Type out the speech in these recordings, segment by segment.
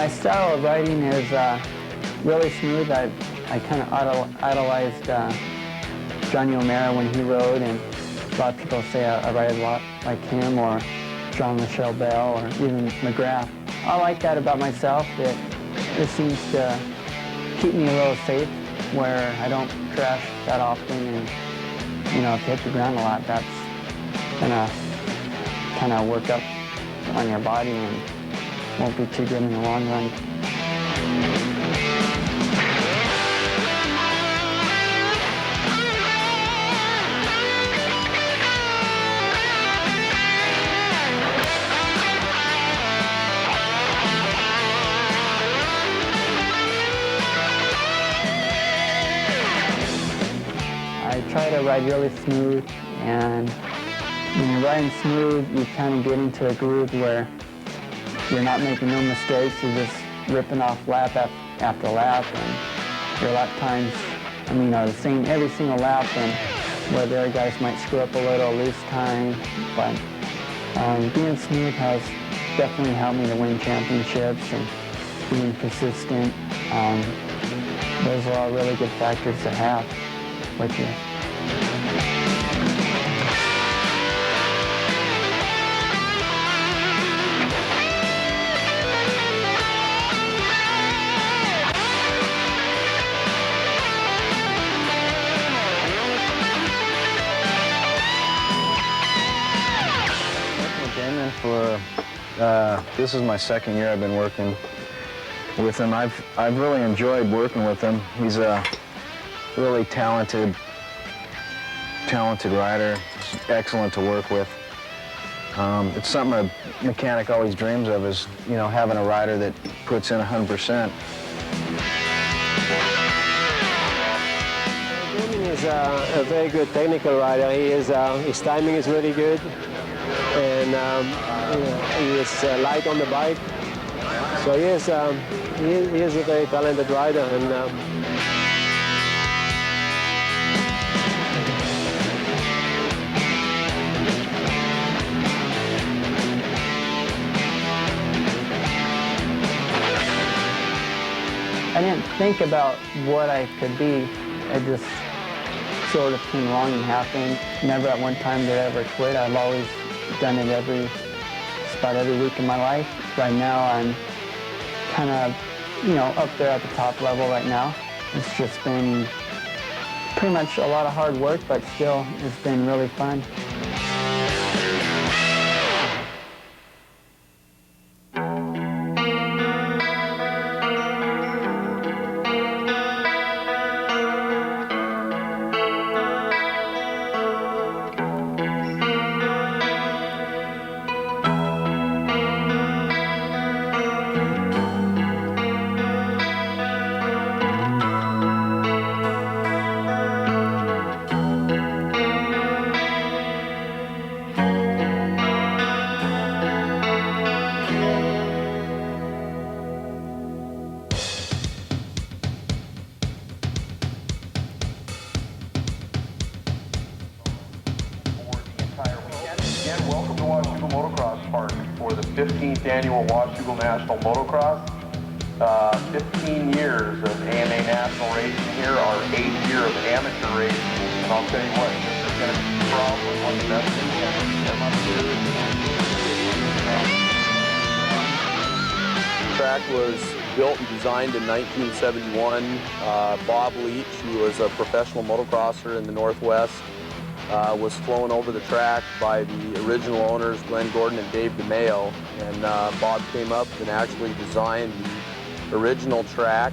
My style of riding is really smooth. I kind of idolized Johnny O'Mara when he rode, and a lot of people say I ride a lot like him, or John Michelle Bell, or even McGrath. I like that about myself. It seems to keep me a little safe, where I don't crash that often, and you know, if you hit the ground a lot, that's gonna kind of work up on your body and won't be too good in the long run. I try to ride really smooth, and when you're riding smooth, you kind of get into a groove where you're not making no mistakes. You're just ripping off lap after lap, and your lap times, I mean, are the same every single lap, and where the other guys might screw up a little, lose time. But being smooth has definitely helped me to win championships, and being consistent. Those are all really good factors to have with you. This is my second year I've been working with him. I've really enjoyed working with him. He's a really talented rider. He's excellent to work with. It's something a mechanic always dreams of, is, you know, having a rider that puts in 100%. Damon is a very good technical rider. His timing is really good, and he is light on the bike. So he is a very talented rider, and I didn't think about what I could be. It just sort of came along and happened. Never at one time did I ever quit. I've always done it about every week in my life. Right now I'm kind of, you know, up there at the top level right now. It's just been pretty much a lot of hard work, but still it's been really fun. Welcome to Washougal Motocross Park for the 15th annual Washougal National Motocross. 15 years of AMA national racing here, our 8th year of amateur racing. And I'll tell you what, this is going to be probably one of the best things ever up here. The track was built and designed in 1971. Bob Leach, who was a professional motocrosser in the Northwest, was flown over the track by the original owners, Glenn Gordon and Dave DeMayo, and Bob came up and actually designed the original track.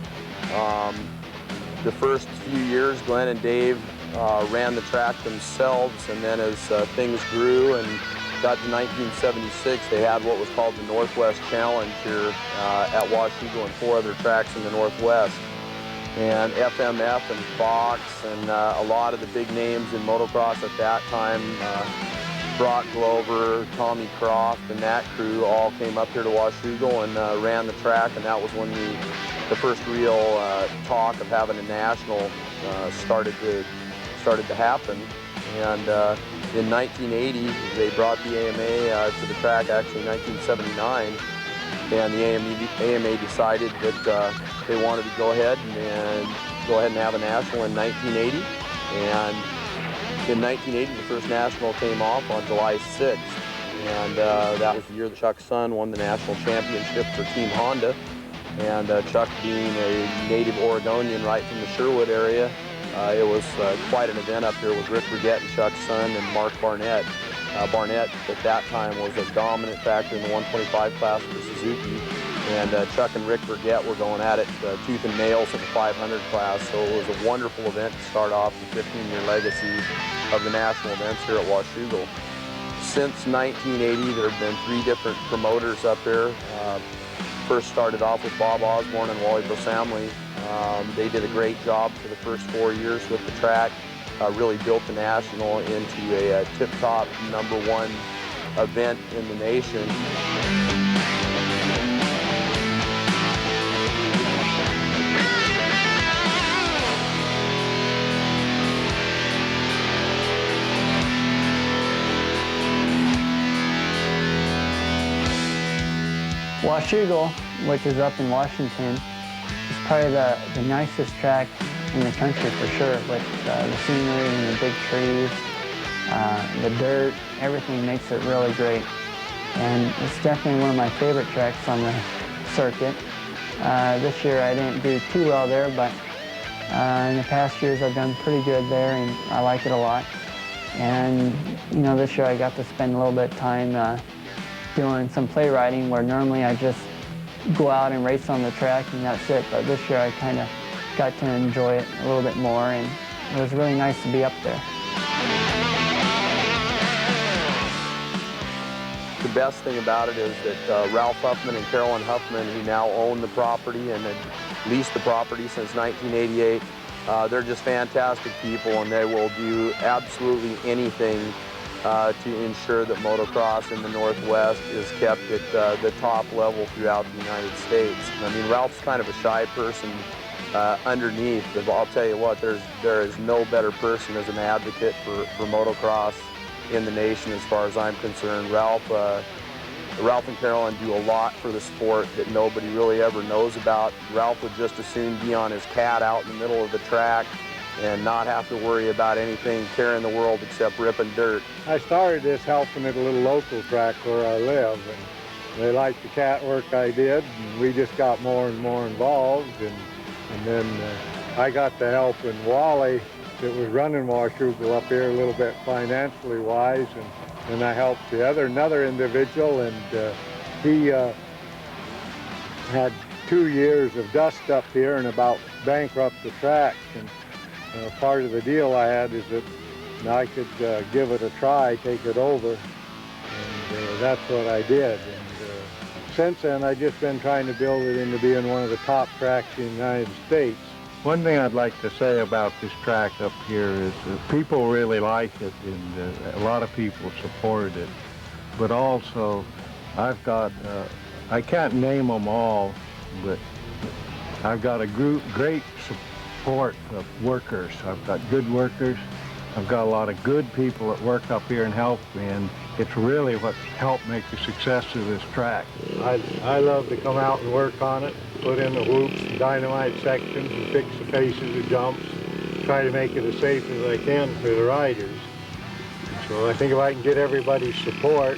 The first few years, Glenn and Dave ran the track themselves, and then as things grew and got to 1976, they had what was called the Northwest Challenge here at Washougal and 4 other tracks in the Northwest. And FMF and Fox and a lot of the big names in motocross at that time, Brock Glover, Tommy Croft, and that crew all came up here to Washougal and ran the track, and that was when the first real talk of having a national started to happen. And in 1980, they brought the AMA to the track, actually in 1979, and the AMA decided that they wanted to go ahead and have a national in 1980. And in 1980, the first national came off on July 6th, and that was the year that Chuck's son won the national championship for Team Honda. And Chuck being a native Oregonian right from the Sherwood area, it was quite an event up there with Rick Brigette and Chuck's son and Mark Barnett. Barnett at that time was a dominant factor in the 125 class for Suzuki, and Chuck and Rick Brigette were going at it tooth and nails at the 500 class, so it was a wonderful event to start off the 15-year legacy of the national events here at Washougal. Since 1980, there have been 3 different promoters up there. First started off with Bob Osborne and Wally Brosamley. They did a great job for the first 4 years with the track. Really built the National into a tip-top #1 event in the nation. Washougal, which is up in Washington, is probably the nicest track in the country for sure, with the scenery and the big trees, the dirt, everything makes it really great. And it's definitely one of my favorite tracks on the circuit. This year I didn't do too well there, but in the past years I've done pretty good there, and I like it a lot. And you know, this year I got to spend a little bit of time doing some play riding, where normally I just go out and race on the track and that's it. But this year I kind of got to enjoy it a little bit more, and it was really nice to be up there. The best thing about it is that Ralph Huffman and Carolyn Huffman, who now own the property and had leased the property since 1988, they're just fantastic people, and they will do absolutely anything to ensure that motocross in the Northwest is kept at the top level throughout the United States. I mean, Ralph's kind of a shy person underneath, but I'll tell you what, there is no better person as an advocate for motocross in the nation as far as I'm concerned. Ralph and Carolyn do a lot for the sport that nobody really ever knows about. Ralph would just as soon be on his cat out in the middle of the track and not have to worry about anything care in the world except ripping dirt. I started this helping at a little local track where I live, and they liked the cat work I did, and we just got more and more involved, and then I got the help in Wally that was running Washougal up here a little bit financially wise, and I helped another individual, and he had 2 years of dust up here and about bankrupt the track. And part of the deal I had is that I could give it a try, take it over, and that's what I did. And since then, I've just been trying to build it into being one of the top tracks in the United States. One thing I'd like to say about this track up here is people really like it, and a lot of people support it. But also, I've got, I can't name them all, but I've got a great support of workers. I've got good workers. I've got a lot of good people that work up here and help me, and it's really what helped make the success of this track. I love to come out and work on it, put in the whoops, dynamite sections, and fix the faces of jumps, try to make it as safe as I can for the riders. So I think if I can get everybody's support,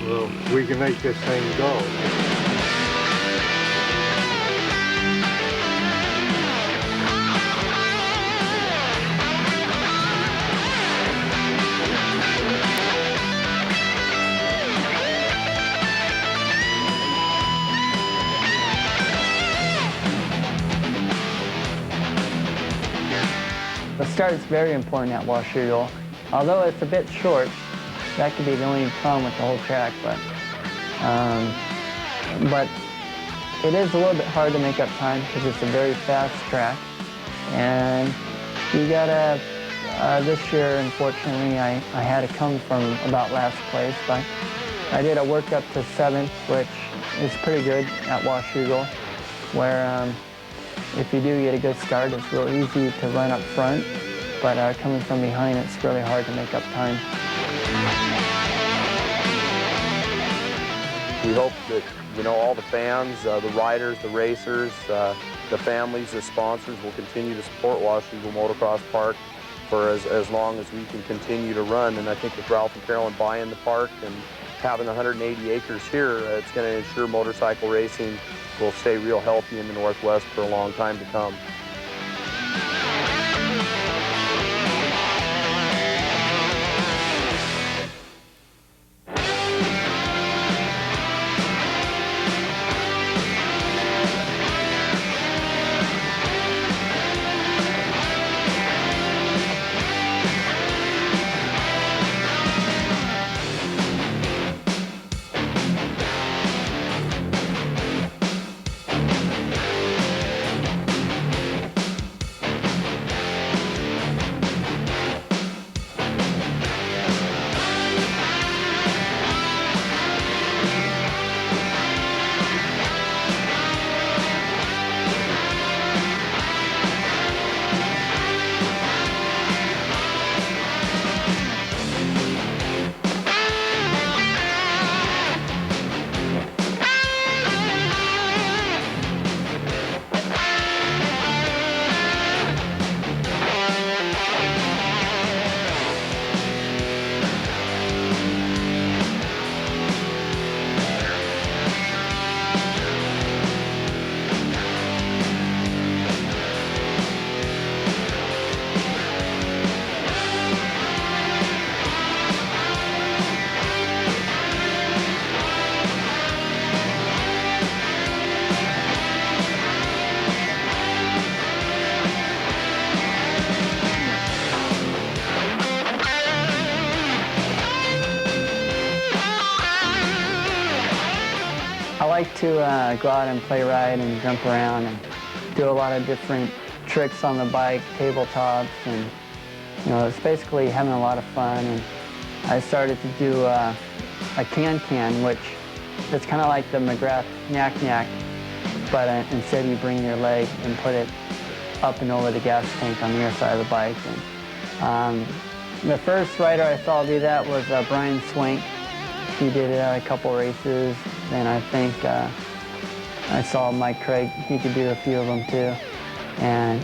well, we can make this thing go. The start is very important at Washougal. Although it's a bit short, that could be the only problem with the whole track, but it is a little bit hard to make up time because it's a very fast track. And you gotta, this year, unfortunately, I had to come from about last place, but I did a work up to 7th, which is pretty good at Washougal, where if you do get a good start, it's real easy to run up front, but coming from behind, it's really hard to make up time. We hope that you know, all the fans, the riders, the racers, the families, the sponsors will continue to support Washougal Motocross Park for as long as we can continue to run. And I think with Ralph and Carolyn buying the park and having 180 acres here, it's going to ensure motorcycle racing will stay real healthy in the Northwest for a long time to come. I like to go out and play ride and jump around and do a lot of different tricks on the bike, tabletops, and you know, it's basically having a lot of fun. And I started to do a can-can, which it's kind of like the McGrath knack-knack, but instead you bring your leg and put it up and over the gas tank on the other side of the bike. And the first rider I saw do that was Brian Swank. He did it at a couple races. Then I think I saw Mike Craig, he could do a few of them too. And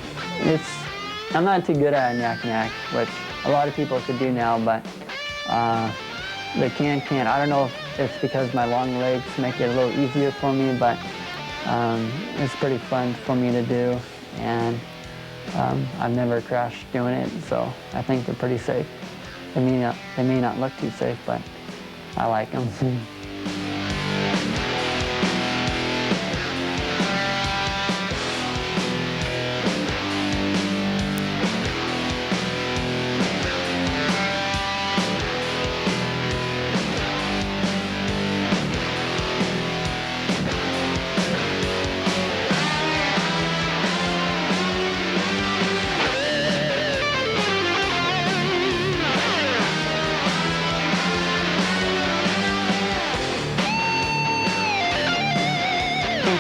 I'm not too good at a knack-knack, which a lot of people could do now, but the can-can, I don't know if it's because my long legs make it a little easier for me, but it's pretty fun for me to do. And I've never crashed doing it, so I think they're pretty safe. They may not look too safe, but I like them.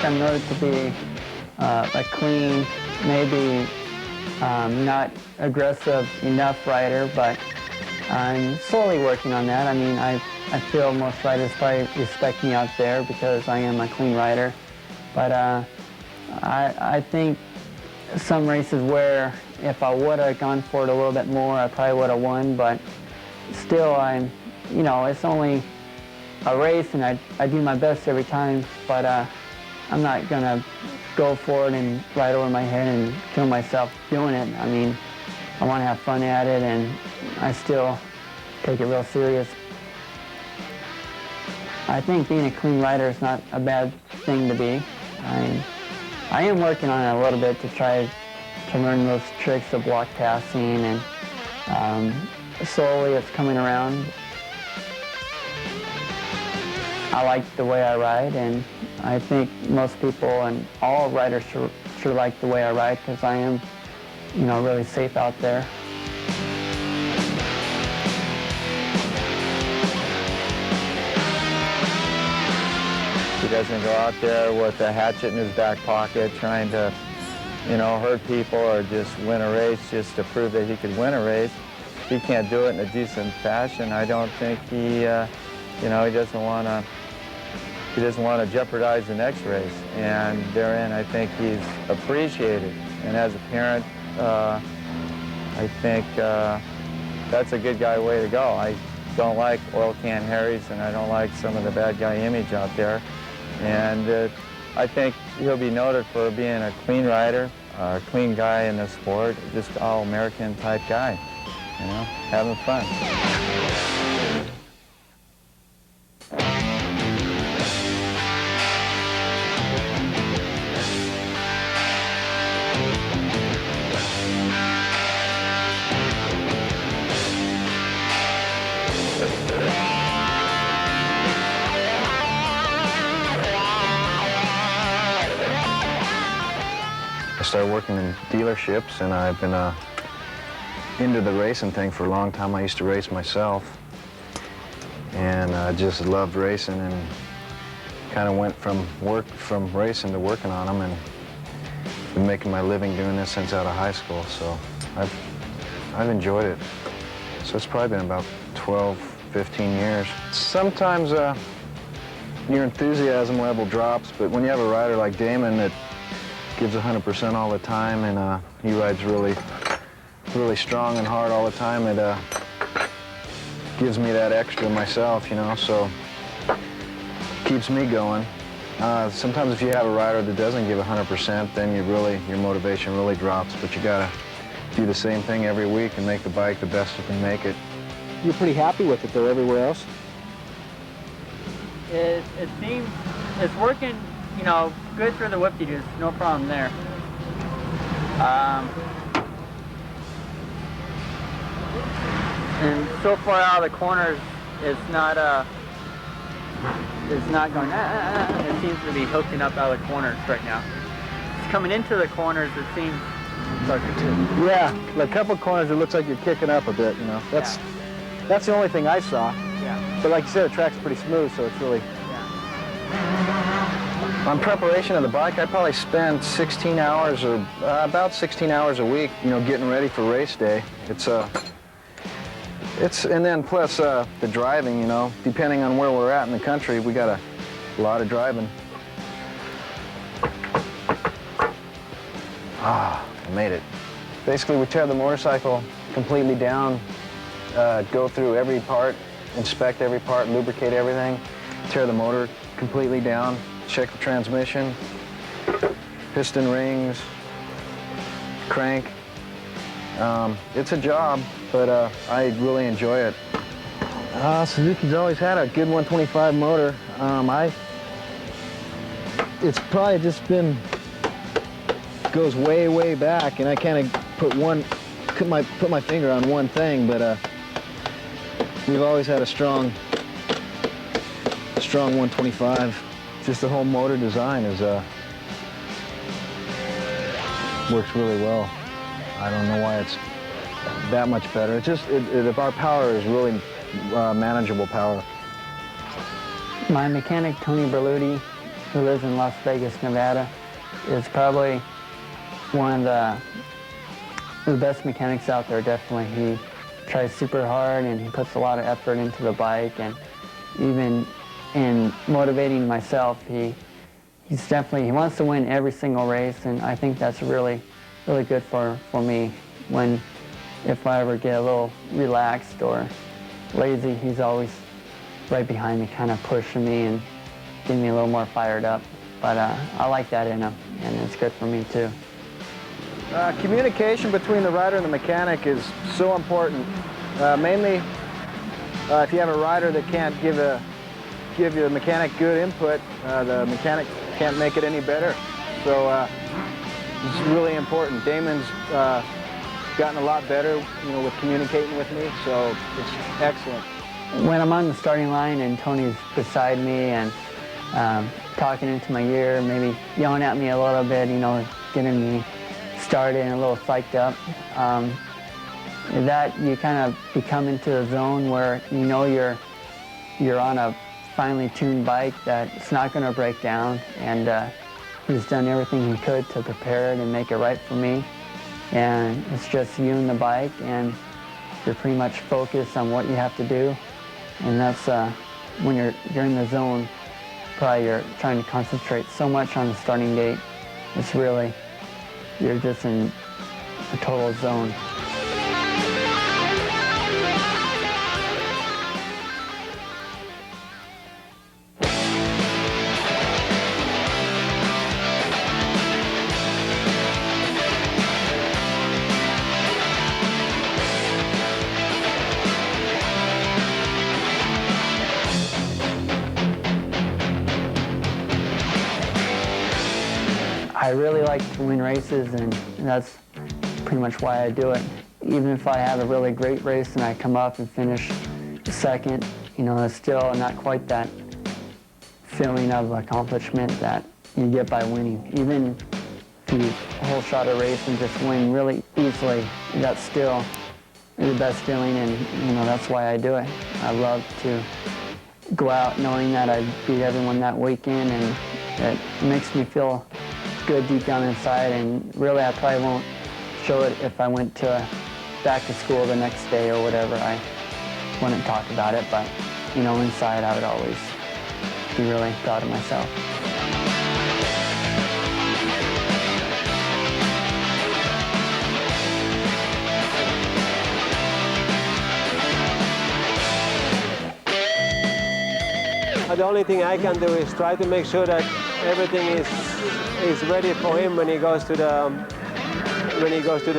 I'm known to be a clean, maybe not aggressive enough rider, but I'm slowly working on that. I mean, I feel most riders probably respect me out there because I am a clean rider. But I think some races where if I would have gone for it a little bit more, I probably would have won. But still, you know, it's only a race, and I do my best every time. But I'm not gonna go for it and ride over my head and kill myself doing it. I mean, I want to have fun at it, and I still take it real serious. I think being a clean rider is not a bad thing to be. I am working on it a little bit to try to learn those tricks of block passing, and slowly it's coming around. I like the way I ride, and I think most people and all riders should like the way I ride because I am, you know, really safe out there. He doesn't go out there with a hatchet in his back pocket trying to, you know, hurt people or just win a race just to prove that he could win a race. If he can't do it in a decent fashion, I don't think he, you know, he doesn't want to he doesn't want to jeopardize the next race, and therein I think he's appreciated. And as a parent, I think that's a good guy way to go. I don't like oil can Harrys, and I don't like some of the bad guy image out there. And I think he'll be noted for being a clean rider, a clean guy in the sport, just all-American type guy, you know, having fun. I started working in dealerships, and I've been into the racing thing for a long time. I used to race myself, and I just loved racing, and kind of went from racing to working on them, and been making my living doing this since out of high school. So I've enjoyed it. So it's probably been about 12, 15 years. Sometimes your enthusiasm level drops, but when you have a rider like Damon that gives 100% all the time, and he rides really strong and hard all the time, it gives me that extra myself, you know, so keeps me going. Sometimes if you have a rider that doesn't give 100%, then your motivation really drops, but you gotta do the same thing every week and make the bike the best you can make it. You're pretty happy with it though, everywhere else? It seems it's working, you know, good through the whoop-de-doos, no problem there. And so far out of the corners, it's not going, it seems to be hooking up out of the corners right now. It's coming into the corners, it seems. Yeah, a couple corners it looks like you're kicking up a bit, you know. That's the only thing I saw. Yeah. But like you said, the track's pretty smooth, so it's really... On preparation of the bike, I probably spend 16 hours or about 16 hours a week, you know, getting ready for race day. And then plus the driving, you know, depending on where we're at in the country, we got a lot of driving. Ah, I made it. Basically, we tear the motorcycle completely down, go through every part, inspect every part, lubricate everything, tear the motor completely down, check the transmission, piston rings, crank. It's a job, but I really enjoy it. Suzuki's always had a good 125 motor. It's probably just been, goes way, way back, and I kind of put my finger on one thing, but we've always had a strong 125. Just the whole motor design is works really well. I don't know why it's that much better. It's just our power is really manageable power. My mechanic, Tony Berluti, who lives in Las Vegas, Nevada, is probably one of the best mechanics out there, definitely. He tries super hard, and he puts a lot of effort into the bike, and even in motivating myself, he wants to win every single race, and I think that's really good for me. If I ever get a little relaxed or lazy, he's always right behind me, kind of pushing me and getting me a little more fired up. But I like that in him, and it's good for me too. Communication between the rider and the mechanic is so important. Mainly, if you have a rider that can't give your mechanic good input, the mechanic can't make it any better. So it's really important. Damon's gotten a lot better, you know, with communicating with me, so it's excellent. When I'm on the starting line and Tony's beside me and talking into my ear, maybe yelling at me a little bit, you know, getting me started and a little psyched up, that you kind of become into a zone where you know you're on a finely tuned bike that's not going to break down, and he's done everything he could to prepare it and make it right for me. And it's just you and the bike, and you're pretty much focused on what you have to do. And that's when you're in the zone probably you're trying to concentrate so much on the starting gate. It's really, you're just in a total zone. I really like to win races, and that's pretty much why I do it. Even if I have a really great race and I come up and finish second, you know, it's still not quite that feeling of accomplishment that you get by winning. Even if you whole shot a race and just win really easily, that's still the best feeling, and you know, that's why I do it. I love to go out knowing that I beat everyone that weekend, and it makes me feel good deep down inside, and really I probably won't show it if I went back to school the next day or whatever. I wouldn't talk about it, but you know, inside I would always be really proud of myself. The only thing I can do is try to make sure that everything is ready for him when he goes to the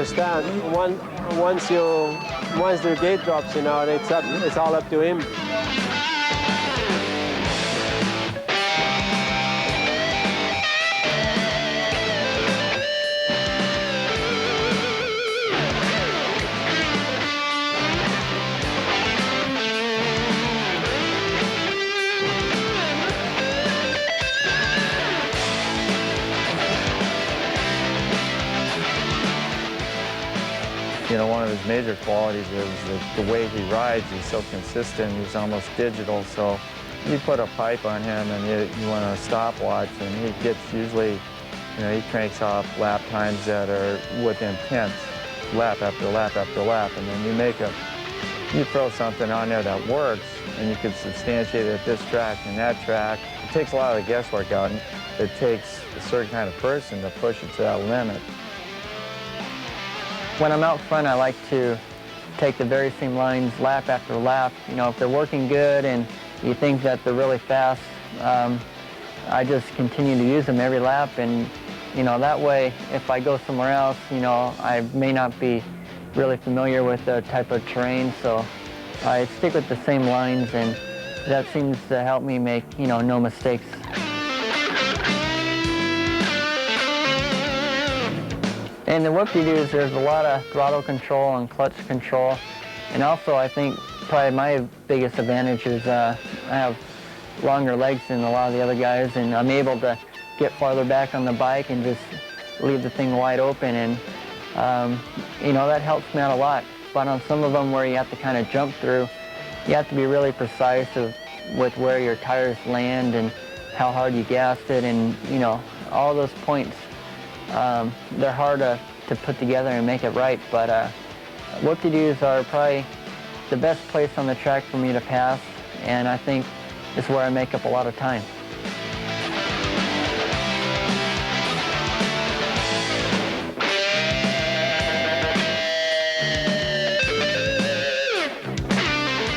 stand. Once the gate drops, you know, it's all up to him. You know, one of his major qualities is the way he rides. He's so consistent, he's almost digital. So you put a pipe on him and you want a stopwatch, and he gets usually, you know, he cranks off lap times that are within tenths, lap after lap after lap. And then you throw something on there that works, and you can substantiate it at this track and that track. It takes a lot of the guesswork out, and it takes a certain kind of person to push it to that limit. When I'm out front, I like to take the very same lines lap after lap. You know, if they're working good and you think that they're really fast, I just continue to use them every lap, and you know, that way if I go somewhere else, you know, I may not be really familiar with the type of terrain, so I stick with the same lines, and that seems to help me make, you know, no mistakes. And the whoop-de-doos, there's a lot of throttle control and clutch control. And also, I think probably my biggest advantage is I have longer legs than a lot of the other guys, and I'm able to get farther back on the bike and just leave the thing wide open. And, you know, that helps me out a lot. But on some of them where you have to kind of jump through, you have to be really precise with where your tires land and how hard you gassed it, and, you know, all those points. They're hard to put together and make it right, but whoop-de-doos are probably the best place on the track for me to pass, and I think it's where I make up a lot of time.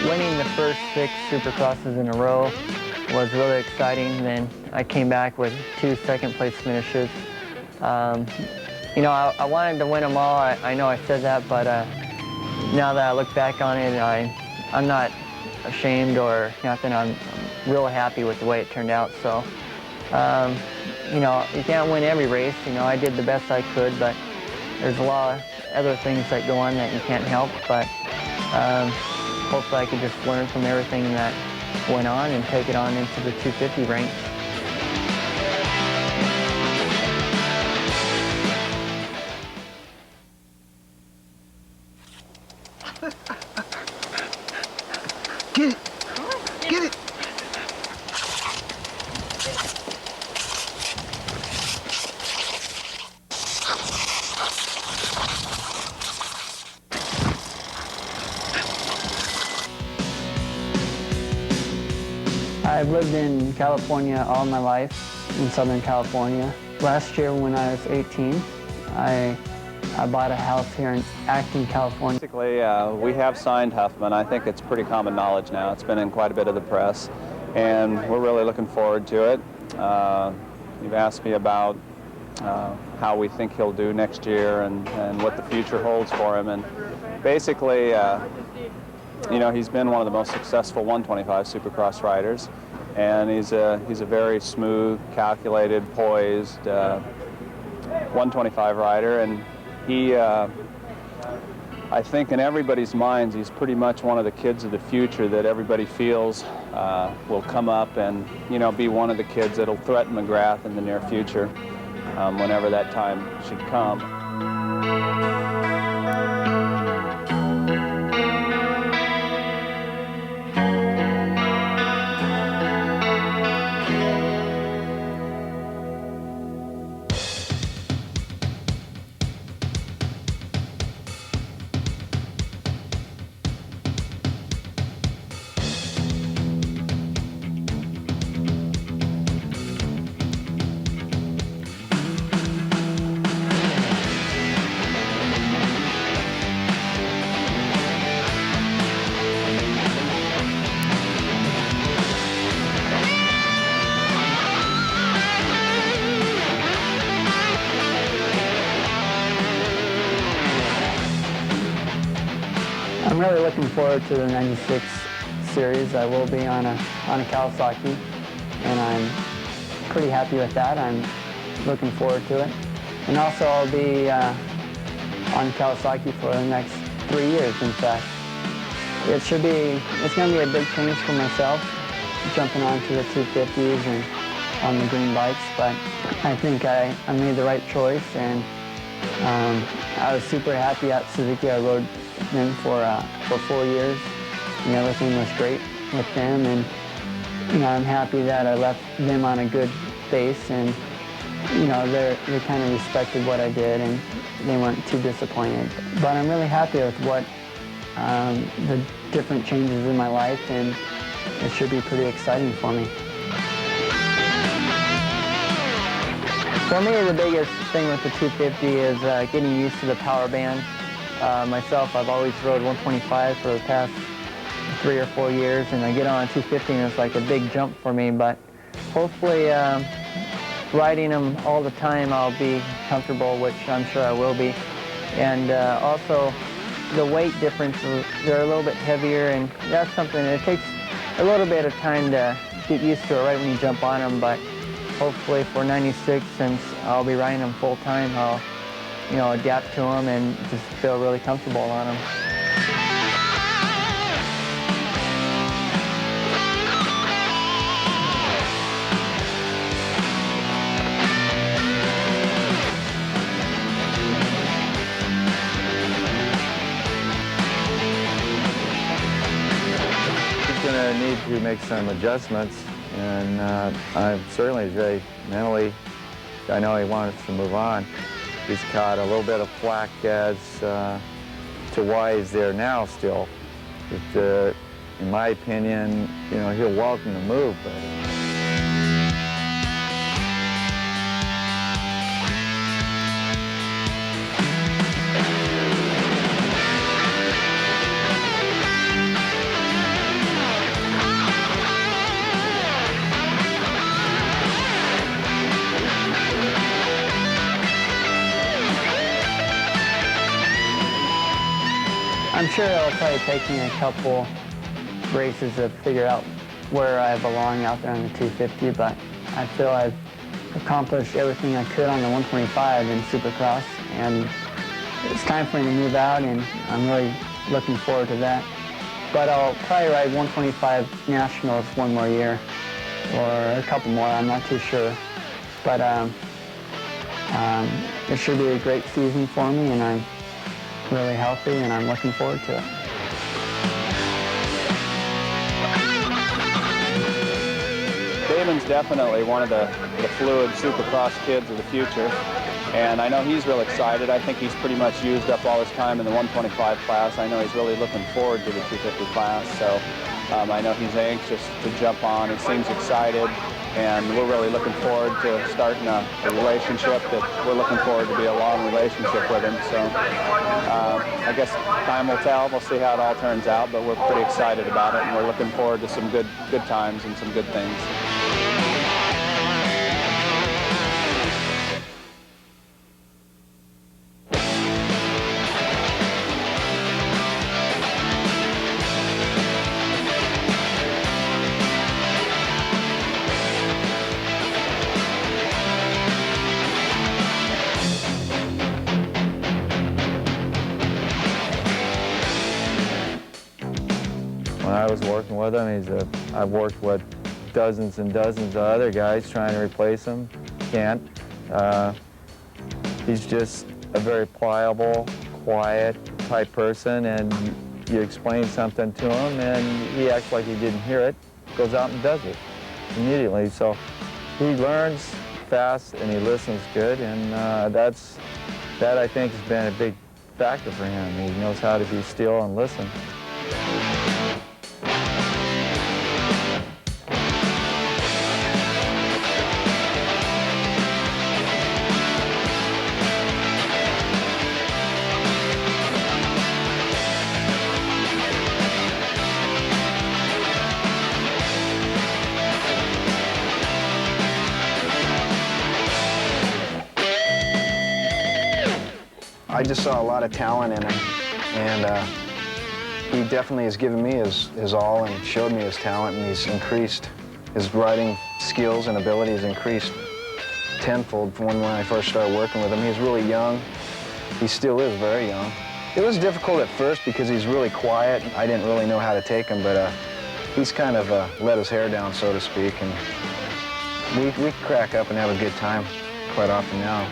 Winning the first 6 Supercrosses in a row was really exciting. Then I came back with 2 second-place finishes. You know, I wanted to win them all. I know I said that, but now that I look back on it, I'm not ashamed or nothing. I'm real happy with the way it turned out. So, you know, you can't win every race. You know, I did the best I could, but there's a lot of other things that go on that you can't help. But hopefully I could just learn from everything that went on and take it on into the 250 ranks. Get it! Get it! I've lived in California all my life, in Southern California. Last year when I was 18, I bought a house here in Acton, California. Basically, we have signed Huffman. I think it's pretty common knowledge now. It's been in quite a bit of the press, and we're really looking forward to it. You've asked me about how we think he'll do next year and what the future holds for him. And basically, you know, he's been one of the most successful 125 Supercross riders, and he's a very smooth, calculated, poised 125 rider, and he, I think in everybody's minds, he's pretty much one of the kids of the future that everybody feels will come up and, you know, be one of the kids that'll threaten McGrath in the near future, whenever that time should come. I'm really looking forward to the 96 series. I will be on a Kawasaki, and I'm pretty happy with that. I'm looking forward to it. And also I'll be on Kawasaki for the next 3 years, in fact. It's going to be a big change for myself, jumping onto the 250s and on the green bikes, but I think I made the right choice, and I was super happy at Suzuki. I rode them for 4 years, and everything was great with them, and you know, I'm happy that I left them on a good base, and you know, they kind of respected what I did, and they weren't too disappointed. But I'm really happy with what the different changes in my life, and it should be pretty exciting for me. For me, the biggest thing with the 250 is getting used to the power band. Myself, I've always rode 125 for the past 3 or 4 years, and I get on a 250 and it's like a big jump for me, but hopefully riding them all the time I'll be comfortable, which I'm sure I will be. And also the weight difference, they're a little bit heavier, and that's something that it takes a little bit of time to get used to it right when you jump on them, but hopefully for 96, since I'll be riding them full time, I'll adapt to them and just feel really comfortable on them. He's going to need to make some adjustments, and I'm certainly very mentally, I know he wants to move on. He's caught a little bit of flack as to why he's there now still. But, in my opinion, he'll welcome the move, but I'm sure it'll probably take me a couple races to figure out where I belong out there on the 250, but I feel I've accomplished everything I could on the 125 in Supercross, and it's time for me to move out, and I'm really looking forward to that. But I'll probably ride 125 Nationals one more year, or a couple more, I'm not too sure. But it should be a great season for me, and I'm really healthy, and I'm looking forward to it. Damon's definitely one of the fluid Supercross kids of the future, and I know he's real excited. I think he's pretty much used up all his time in the 125 class. I know he's really looking forward to the 250 class, so I know he's anxious to jump on. He seems excited, and we're really looking forward to starting a relationship that we're looking forward to be a long relationship with him. So I guess time will tell. We'll see how it all turns out, but we're pretty excited about it, and we're looking forward to some good times and some good things. When I was working with him, I've worked with dozens and dozens of other guys trying to replace him. Can't. He's just a very pliable, quiet type person, and you explain something to him and he acts like he didn't hear it, goes out and does it immediately. So he learns fast and he listens good, and that I think has been a big factor for him. He knows how to be still and listen. I just saw a lot of talent in him, and he definitely has given me his all and showed me his talent, and he's increased. His riding skills and abilities increased tenfold from when I first started working with him. He's really young. He still is very young. It was difficult at first because he's really quiet. I didn't really know how to take him, but he's kind of let his hair down, so to speak, and we crack up and have a good time quite often now.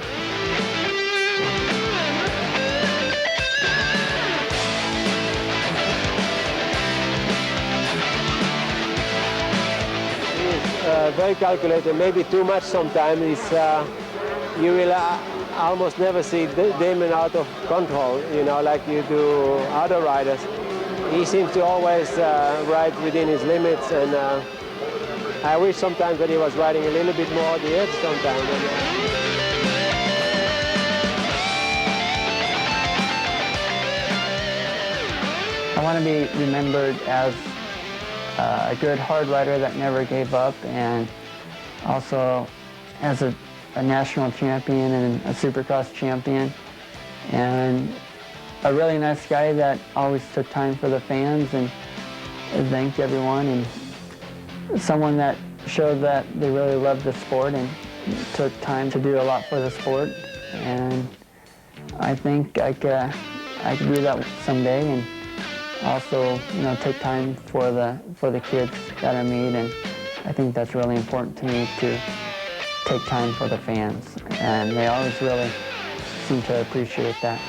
Very calculated, maybe too much sometimes. You will almost never see Damon out of control, you know, like you do other riders. He seems to always ride within his limits, and I wish sometimes that he was riding a little bit more at the edge sometimes. I want to be remembered as a good hard rider that never gave up, and also as a national champion and a Supercross champion, and a really nice guy that always took time for the fans and thanked everyone, and someone that showed that they really loved the sport and took time to do a lot for the sport. And I think I could do that someday, and also, you know, take time for the kids that I meet, and I think that's really important to me, to take time for the fans, and they always really seem to appreciate that.